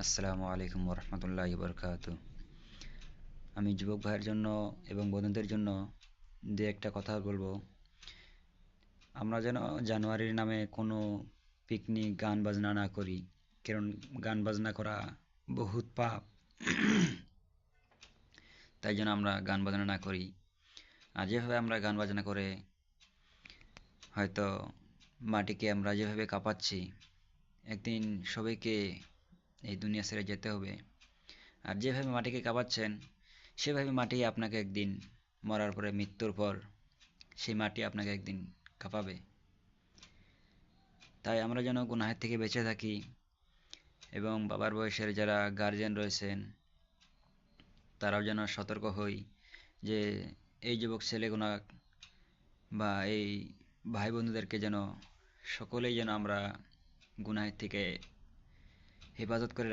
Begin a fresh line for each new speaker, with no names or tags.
আসসালামু আলাইকুম ওরহমতুল্লাহি বরকাতু। আমি যুবক ভাইয়ের জন্য এবং বন্ধুদের জন্য দু একটা কথা বলবো। আমরা যেন জানুয়ারির নামে কোনো পিকনিক গান বাজনা না করি, কারণ গান বাজনা করা বহুত পাপ। তাই জন্য আমরা গান বাজনা না করি। আর যেভাবে আমরা গান বাজনা করে হয়তো মাটিকে আমরা যেভাবে কাঁপাচ্ছি, একদিন সবাইকে এই দুনিয়া ছেড়ে যেতে হবে। আর যেভাবে মাটিকে কাঁপাচ্ছেন সেভাবে মাটি আপনাকে একদিন মরার পরে, মৃত্যুর পর সেই মাটি আপনাকে একদিন কাঁপাবে। তাই আমরা যেন গুনাহের থেকে বেঁচে থাকি এবং বাবার বয়সের যারা গার্জিয়ান রয়েছেন তারাও যেন সতর্ক হই যে এই যুবক ছেলেগুনা বা এই ভাই বন্ধুদেরকে যেন সকলেই যেন আমরা গুনাহের থেকে হেফাজত করে রাখি।